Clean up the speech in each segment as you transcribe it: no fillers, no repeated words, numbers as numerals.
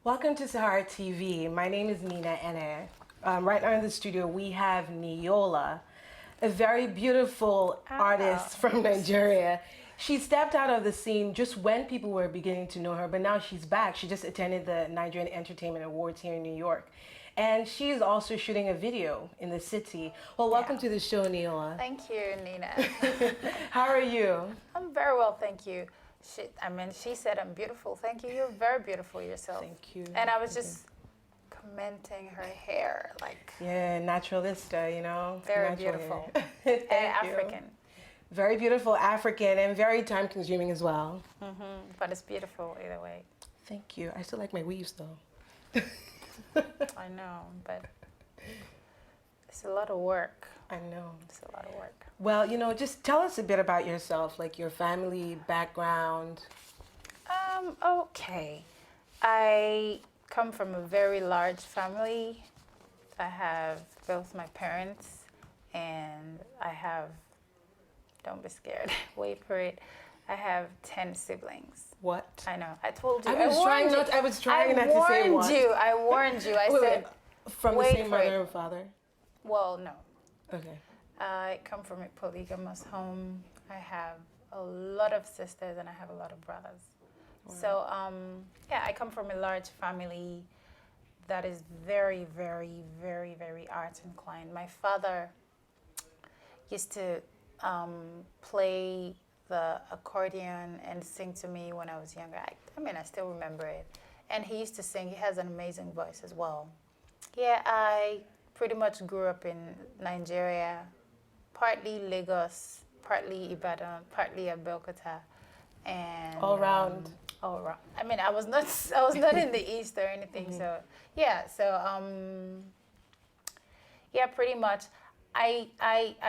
Welcome to Sahara TV. My name is Nina Ene. Right now in the studio we have Niyola, a very beautiful artist from Nigeria. She stepped out of the scene just when people were beginning to know her, but now she's back. She just attended the Nigerian Entertainment Awards here in New York. And she's also shooting a video in the city. Well, welcome to the show, Niyola. Thank you, Nina. How are you? I'm very well, thank you. She said I'm beautiful. Thank you. You're very beautiful yourself. Thank you. And I was just commenting her hair, like. Yeah, naturalista, you know. Very beautiful. And African. Very beautiful African and very time consuming as well. But it's beautiful either way. Thank you. I still like my weaves though. I know, but it's a lot of work. I know. It's a lot of work. Well, you know, just tell us a bit about yourself, like your family background. Okay. I come from a very large family. I have both my parents and I have, don't be scared, wait for it. I have 10 siblings. What? I know. I told you. I was trying not to say what. I warned you. I said. From the same mother and father? Well, no. Okay. I come from a polygamous home. I have a lot of sisters and I have a lot of brothers. Wow. So, yeah, I come from a large family that is very, very, very, very art inclined. My father used to play the accordion and sing to me when I was younger. I still remember it. And he used to sing. He has an amazing voice as well. Yeah, I pretty much grew up in Nigeria, partly Lagos, partly Ibadan, partly Abeokuta, and all around. All around. I was not in the east or anything. So yeah, yeah, pretty much. I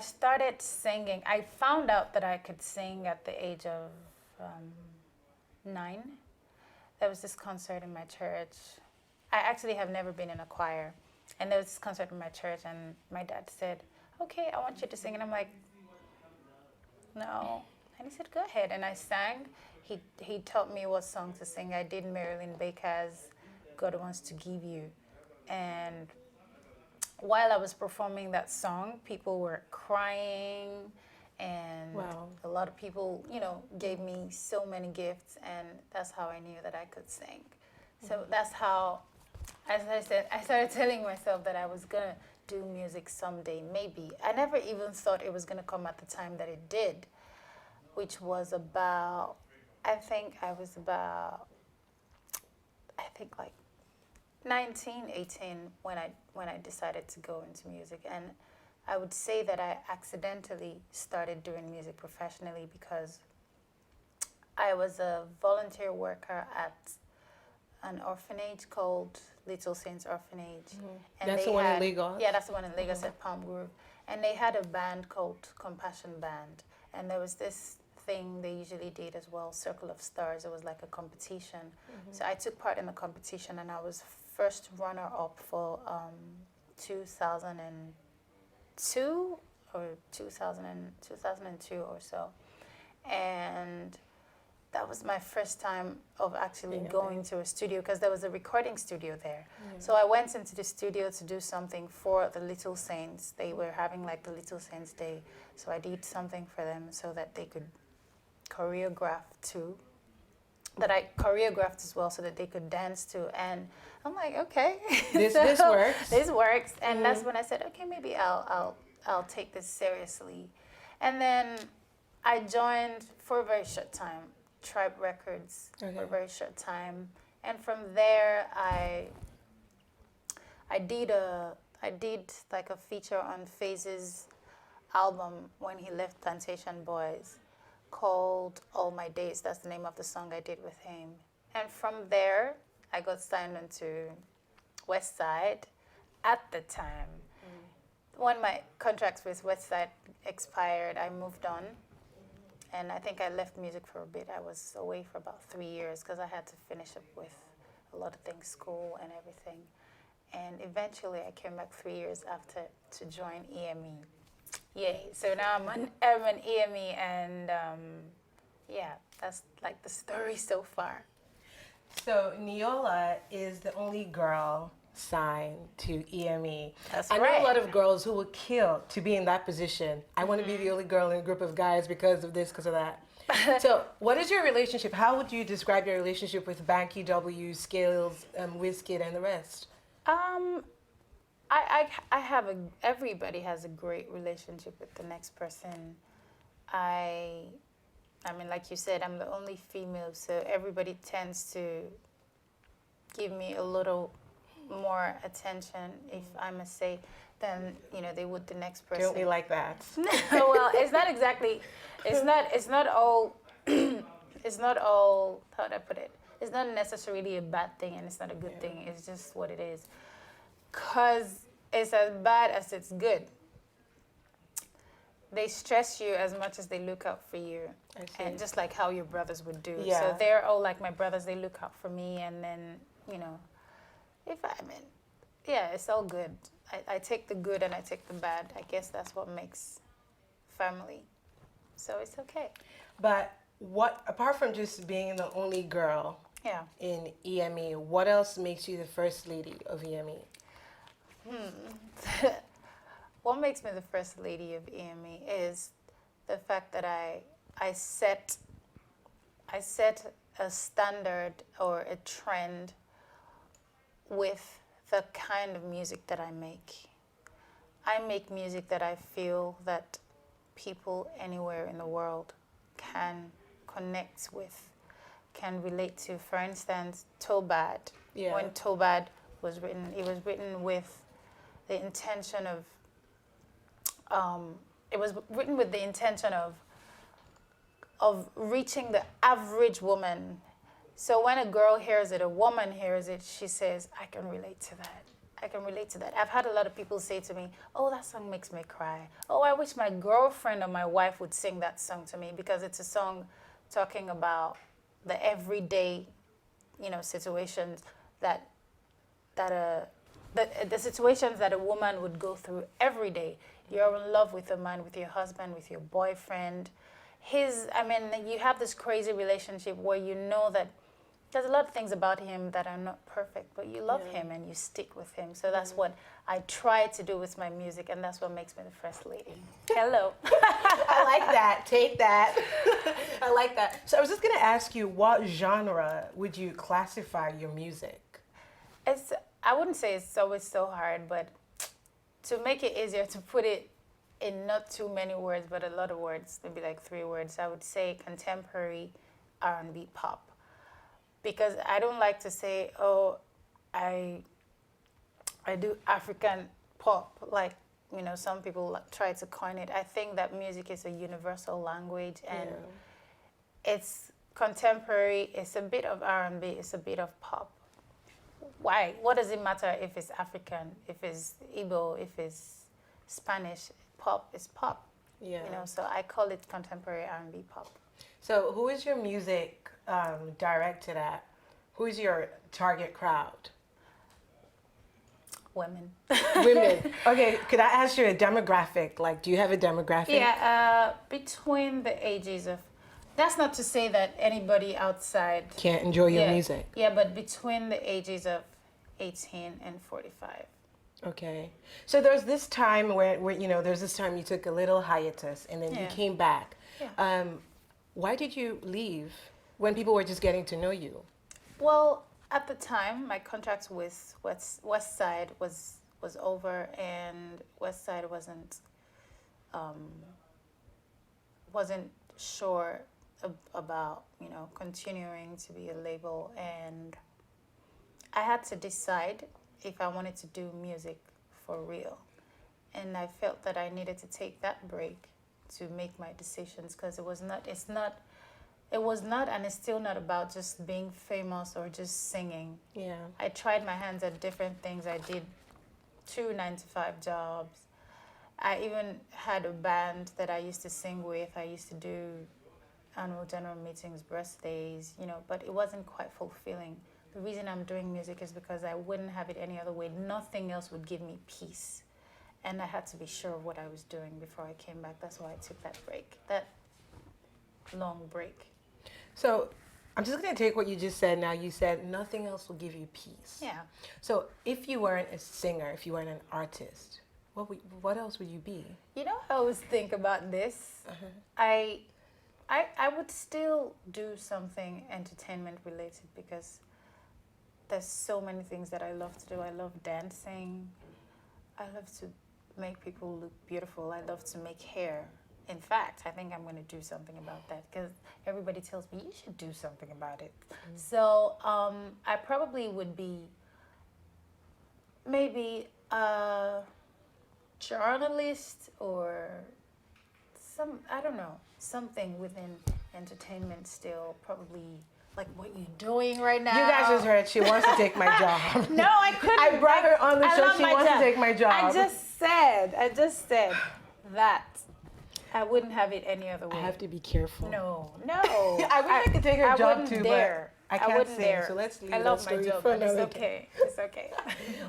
started singing. I found out that I could sing at the age of 9. There was this concert in my church. I actually have never been in a choir. And there was this concert in my church and my dad said, okay, I want you to sing. And I'm like, no. And he said, go ahead. And I sang. He taught me what song to sing. I did Marilyn Baker's God Wants to Give You. And while I was performing that song, people were crying and a lot of people, gave me so many gifts, and that's how I knew that I could sing. So that's how, as I said, I started telling myself that I was gonna do music someday, maybe. I never even thought it was gonna come at the time that it did, which was about, I think like 19, 18 when I decided to go into music. And I would say that I accidentally started doing music professionally because I was a volunteer worker at an orphanage called Little Saints Orphanage. And that's the one in Lagos? Yeah, that's the one in Lagos at Palm Grove. And they had a band called Compassion Band. And there was this thing they usually did as well, Circle of Stars. It was like a competition. So I took part in the competition and I was first runner-up for 2002 or 2002 or so. And that was my first time of actually going to a studio because there was a recording studio there. So I went into the studio to do something for the Little Saints. They were having like the Little Saints Day. So I did something for them so that they could choreograph too. That I choreographed as well so that they could dance to. And I'm like, okay. This works. This works. And that's when I said, okay, maybe I'll take this seriously. And then I joined for a very short time, Tribe Records for a very short time. And from there I did like a feature on Phase's album when he left Plantation Boys, called All My Days. That's the name of the song I did with him. And from there, I got signed onto West Side at the time. When my contract with West Side expired, I moved on. And I think I left music for a bit. I was away for about 3 years because I had to finish up with a lot of things, school and everything. And eventually I came back 3 years after to join EME. Yay. So now I'm an EME, and yeah, that's like the story so far. So Niyola is the only girl signed to EME. That's I know right. a lot of girls who would kill to be in that position. I want to be the only girl in a group of guys because of this, because of that. So what is your relationship? How would you describe your relationship with Banky W, Skills, Wizkid, and the rest? I have everybody has a great relationship with the next person. I mean, like you said, I'm the only female, so everybody tends to give me a little more attention, if I must say, than they would the next person. Don't be like that. Well, it's not exactly. It's not all. It's not all. How would I put it? It's not necessarily a bad thing, and it's not a good thing. It's just what it is. 'Cause it's as bad as it's good. They stress you as much as they look out for you, and just like how your brothers would do. Yeah. So they're all like my brothers. They look out for me, and then it's all good. I take the good and I take the bad. I guess that's what makes family. So it's okay. But apart from just being the only girl in EME, what else makes you the first lady of EME? What makes me the first lady of EME is the fact that I set a standard or a trend with the kind of music that I make. I make music that I feel that people anywhere in the world can connect with, can relate to. For instance, Tobad. Yeah. When Tobad was written, it was written with the intention of reaching the average woman. So when a girl hears it, a woman hears it, she says, I can relate to that. I can relate to that. I've had a lot of people say to me, oh, that song makes me cry. Oh, I wish my girlfriend or my wife would sing that song to me, because it's a song talking about the everyday, situations the situations that a woman would go through every day. You're in love with a man, with your husband, with your boyfriend. You have this crazy relationship where you know that there's a lot of things about him that are not perfect, but you love him and you stick with him. So that's what I try to do with my music, and that's what makes me the first lady. Hello. I like that. Take that. I like that. So I was just going to ask you, what genre would you classify your music? I wouldn't say it's always so hard, but to make it easier to put it in not too many words, but a lot of words, maybe like 3 words, I would say contemporary R&B pop. Because I don't like to say, oh, I do African pop, like, some people try to coin it. I think that music is a universal language, and it's contemporary, it's a bit of R&B, it's a bit of pop. Why? What does it matter if it's African, if it's Igbo, if it's Spanish? Pop is pop. Yeah. So I call it contemporary R&B pop. So who is your music directed at? Who's your target crowd? Women. Women. Okay, could I ask you a demographic? Like, do you have a demographic? Yeah, between the ages of, that's not to say that anybody outside Can't enjoy your music. Yeah, but between the ages of 18 and 45. Okay. So there's this time where there's this time you took a little hiatus and then you came back. Yeah. Why did you leave when people were just getting to know you? Well, at the time, my contract with West Side was over, and West Side wasn't sure about continuing to be a label, and I had to decide if I wanted to do music for real. And I felt that I needed to take that break to make my decisions, because it was not and it's still not about just being famous or just singing. Yeah. I tried my hands at different things. I did 2 9-to-5 jobs. I even had a band that I used to sing with. I used to do annual general meetings, birthdays, but it wasn't quite fulfilling. The reason I'm doing music is because I wouldn't have it any other way. Nothing else would give me peace. And I had to be sure of what I was doing before I came back. That's why I took that break, that long break. So I'm just going to take what you just said now. You said nothing else will give you peace. Yeah. So if you weren't a singer, if you weren't an artist, what else would you be? I always think about this. I would still do something entertainment related because there's so many things that I love to do. I love dancing. I love to make people look beautiful. I love to make hair. In fact, I think I'm going to do something about that because everybody tells me you should do something about it. So I probably would be maybe a journalist or I don't know, something within entertainment still, probably like what you're doing right now. You guys just heard she wants to take my job. No, I couldn't. I brought her on the show. She wants to take my job. I just said that I wouldn't have it any other way. I have to be careful. No. I wish I could take her job too, dare. but I can't sing. So let's leave that story for another day. Okay. It's okay.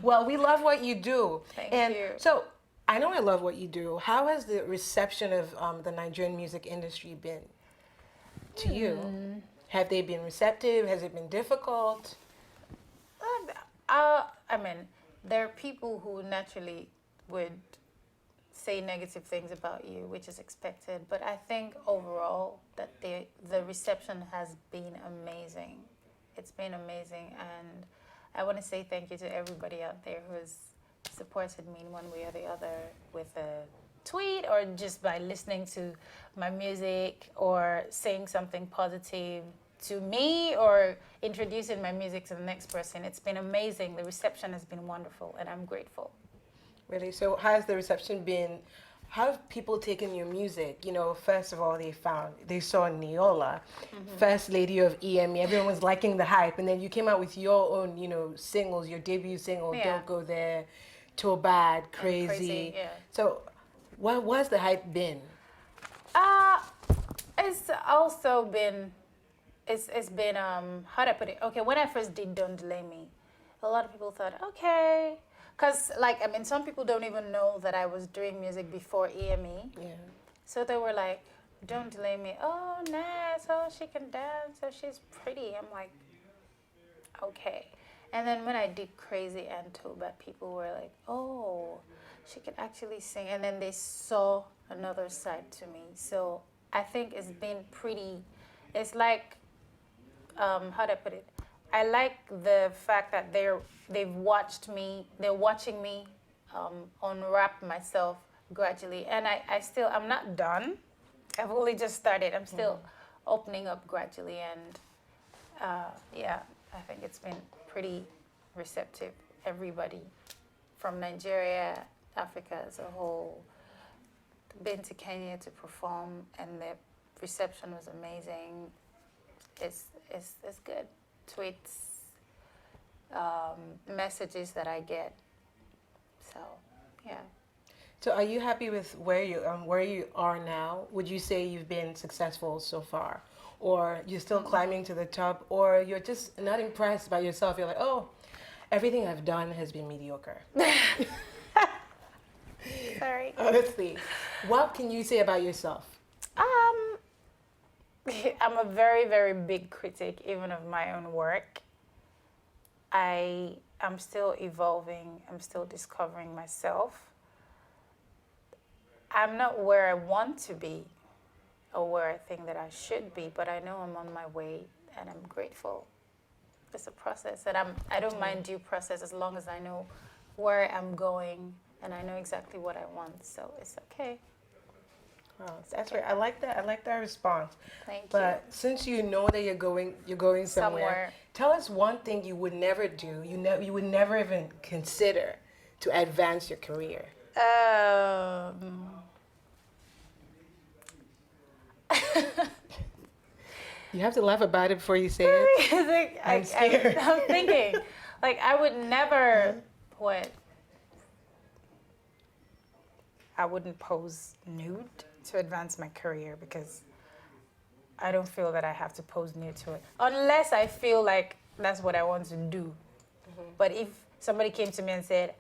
Well, we love what you do. Thank you. So I know I love what you do. How has the reception of the Nigerian music industry been to you? Have they been receptive? Has it been difficult? There are people who naturally would say negative things about you, which is expected. But I think overall that the reception has been amazing. It's been amazing, and I want to say thank you to everybody out there who has supported me in one way or the other with a tweet or just by listening to my music or saying something positive to me or introducing my music to the next person. It's been amazing. The reception has been wonderful, and I'm grateful. Really? So how has the reception been? How have people taken your music? First of all, they saw Nyiola, first lady of EME. Everyone was liking the hype. And then you came out with your own, singles, your debut single, Don't Go There, Too Bad, Crazy. Yeah. So what's the hype been? It's also been, it's been, how do I put it? Okay, when I first did Don't Delay Me, a lot of people thought, okay. Because, some people don't even know that I was doing music before EME. Yeah. So they were like, Don't Delay Me. Oh, nice. Oh, she can dance. Oh, she's pretty. I'm like, okay. And then when I did Crazy and Too Bad, people were like, oh, she can actually sing. And then they saw another side to me. So I think it's been pretty, it's like, how do I put it? I like the fact that they're watching me unwrap myself gradually. And I'm not done. I've only just started. I'm still opening up gradually. And I think it's been pretty receptive. Everybody from Nigeria, Africa as a whole, been to Kenya to perform, and the reception was amazing. It's good. Tweets, messages that I get. So, yeah. So are you happy with where you are now? Would you say you've been successful so far? Or you're still climbing to the top? Or you're just not impressed by yourself? You're like, oh, everything I've done has been mediocre. Sorry. Honestly, what can you say about yourself? I'm a very, very big critic, even of my own work. I'm still evolving. I'm still discovering myself. I'm not where I want to be or where I think that I should be, but I know I'm on my way, and I'm grateful. It's a process, and I don't mind due process as long as I know where I'm going and I know exactly what I want. So it's okay. Oh, that's right. I like that. I like that response. Thank you. But since you know that you're going somewhere, tell us one thing you would never do. You would never even consider to advance your career. You have to laugh about it before you say it. I'm scared. I'm thinking, I would never I wouldn't pose nude to advance my career because I don't feel that I have to pose nude to it. Unless I feel like that's what I want to do. But if somebody came to me and said,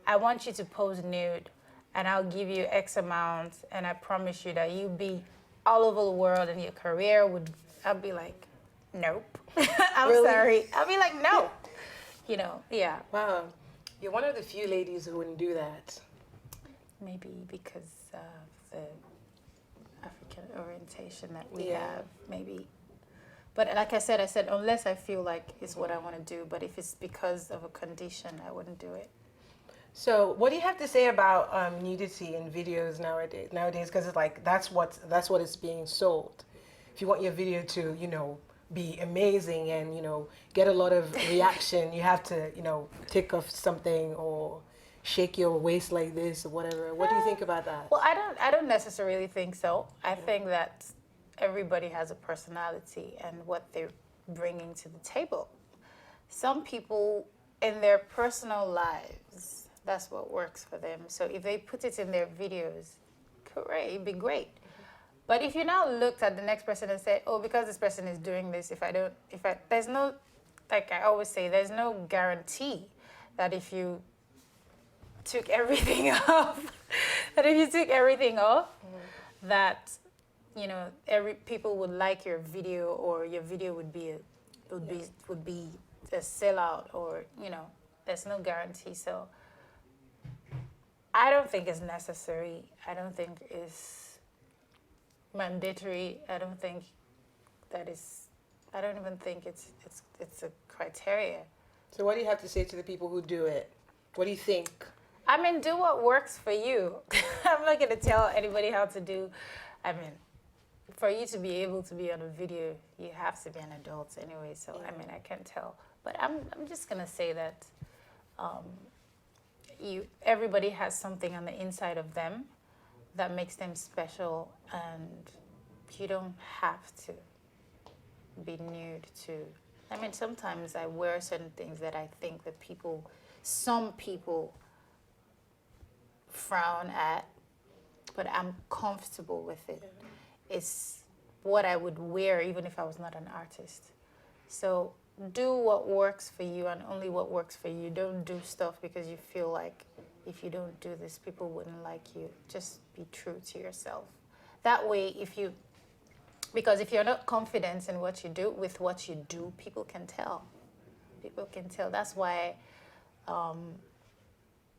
I want you to pose nude and I'll give you X amount and I promise you that you'll be all over the world and your career would, I'd be like, nope. I'm sorry. I'll be like, no. You know, yeah. Wow. You're one of the few ladies who wouldn't do that. Maybe because of the African orientation that we have, maybe. But like I said, unless I feel like it's what I want to do, but if it's because of a condition, I wouldn't do it. So what do you have to say about nudity in videos nowadays? Because it's like, that's what is being sold. If you want your video to, you know, be amazing and, you know, get a lot of reaction, you have to, you know, take off something or shake your waist like this or whatever. What do you think about that? Well, I don't necessarily think so. I think that everybody has a personality and what they're bringing to the table. Some people in their personal lives, that's what works for them. So if they put it in their videos, great, it'd be great. But if you now looked at the next person and said, oh, because this person is doing this, there's no, like I always say, there's no guarantee that if you took everything off, that, you know, people would like your video or your video would be a sellout or, you know, there's no guarantee. So I don't think it's necessary. I don't think it's mandatory. I don't think that is. I don't even think it's a criteria. So what do you have to say to the people who do it? What do you think? I mean, do what works for you. I'm not going to tell anybody how to do. I mean, for you to be able to be on a video, you have to be an adult anyway. So I mean, I can't tell. But I'm just going to say that everybody has something on the inside of them that makes them special, and you don't have to be nude to. I mean, sometimes I wear certain things that I think that some people frown at, but I'm comfortable with it. It's what I would wear even if I was not an artist. So do what works for you and only what works for you. Don't do stuff because you feel like if you don't do this, people wouldn't like you. Just be true to yourself. That way, because if you're not confident in what you do, with what you do, people can tell. People can tell. That's why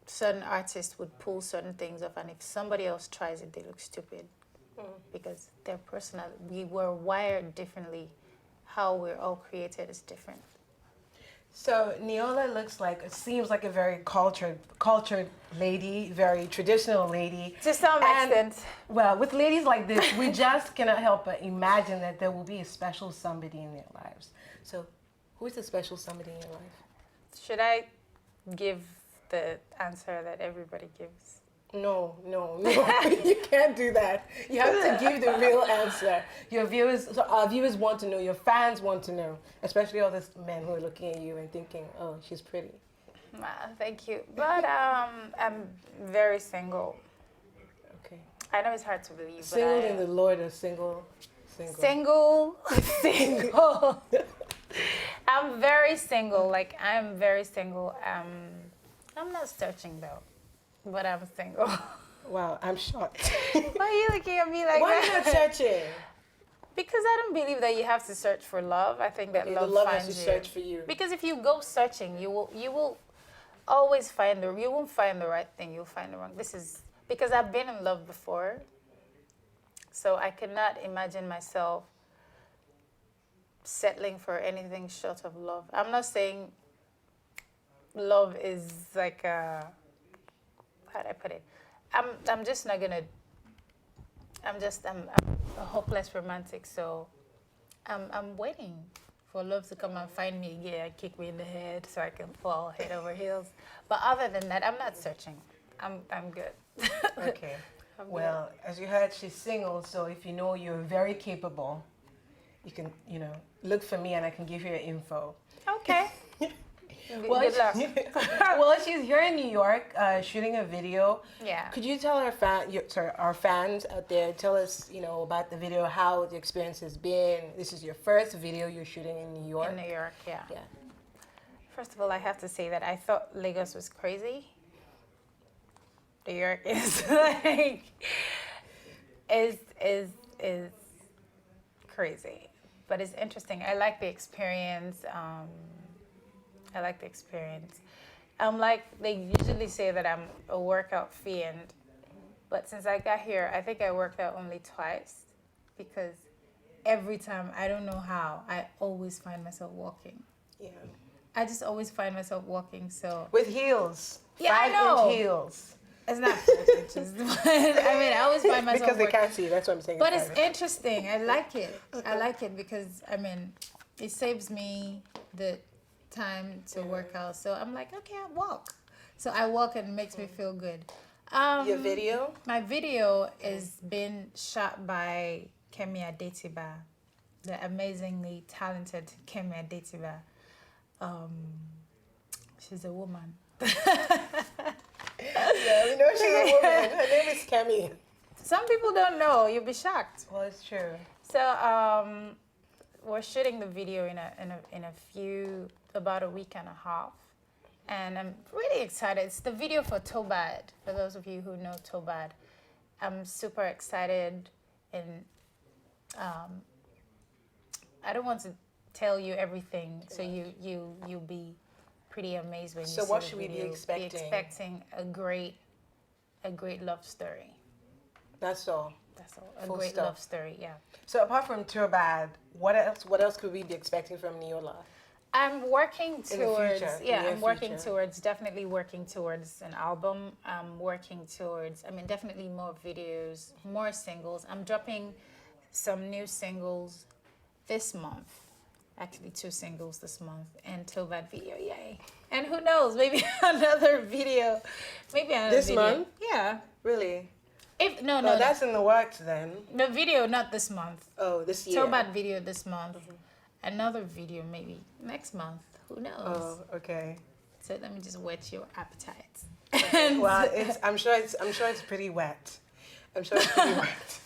certain artists would pull certain things off, and if somebody else tries it, they look stupid. Because their personality, we were wired differently. How we're all created is different. So Nyiola seems like a very cultured lady, very traditional lady. To some extent. Well, with ladies like this, we just cannot help but imagine that there will be a special somebody in their lives. So who is the special somebody in your life? Should I give the answer that everybody gives? No. You can't do that. You have to give the real answer. Our viewers want to know, your fans want to know, especially all these men who are looking at you and thinking, oh, she's pretty. Thank you. But I'm very single. Okay. I know it's hard to believe. Single in the Lord or single? Single. I'm very single. Like, I'm very single. I'm not searching though. But I'm single. Wow, I'm shocked. Why are you looking at me like Why that? are you not searching? Because I don't believe that you have to search for love. I think that love finds has to you. search for you. Because if you go searching, you will always you won't find the right thing. You'll find the wrong. This is because I've been in love before. So I cannot imagine myself settling for anything short of love. I'm not saying love is like a, how do I put it? I'm just not gonna. I'm a hopeless romantic. So I'm waiting for love to come and find me again and kick me in the head so I can fall head over heels. But other than that, I'm not searching. I'm good. Okay. Well, as you heard, she's single. So if you know you're very capable, you can look for me and I can give you your info. Okay. Well, Good luck. well, she's here in New York shooting a video. Yeah. Could you tell our fans out there, tell us, about the video, how the experience has been? This is your first video you're shooting in New York. In New York, yeah. Yeah. First of all, I have to say that I thought Lagos was crazy. New York is like is crazy, but it's interesting. I like the experience. Like they usually say that I'm a workout fiend, but since I got here, I think I worked out only twice because every time, I don't know how, I always find myself walking. Yeah. I just always find myself walking. So with heels. Yeah, I 5-inch know. heels. It's not 5 inches, but I mean, I always find myself because they working. can't see. That's what I'm saying. But it's interesting. I like it. I like it because it saves me the time to work out. So I'm like, okay, I walk. So I walk and it makes me feel good. Your video? My video is been shot by Kemi Adetiba, the amazingly talented Kemi Adetiba. She's a woman. Yeah, we know she's a woman. Her name is Kemi. Some people don't know. You'll be shocked. Well, it's true. So we're shooting the video about a week and a half, and I'm really excited. It's the video for Tobad. For those of you who know Tobad, I'm super excited, and I don't want to tell you everything, so you'll be pretty amazed when you see the video. So what should we be expecting? Be expecting a great love story. That's all. That's all. A great love story, yeah. So apart from Turbad, what else could we be expecting from Nyiola? I'm working towards definitely working towards an album. I'm working towards definitely more videos, more singles. I'm dropping some new singles this month. Actually 2 singles this month and Tobad video, yay. And who knows, maybe another video. This month? Yeah. Really? No, that's in the works then. The video not this month. Oh, this year. Tobad video this month. Another video maybe next month. Who knows? Oh, okay. So let me just whet your appetite. Well, I'm sure it's pretty wet. I'm sure it's pretty wet.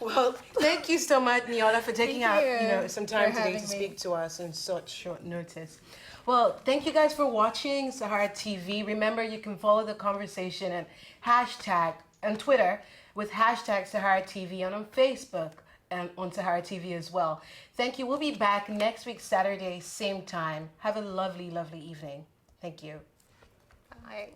Well, thank you so much, Nyiola, for taking out some time today to speak to us on such short notice. Well, thank you guys for watching Sahara TV. Remember, you can follow the conversation and hashtag on Twitter with hashtag SaharaTV and on Facebook and on Sahara TV as well. Thank you. We'll be back next week, Saturday, same time. Have a lovely, lovely evening. Thank you. Bye.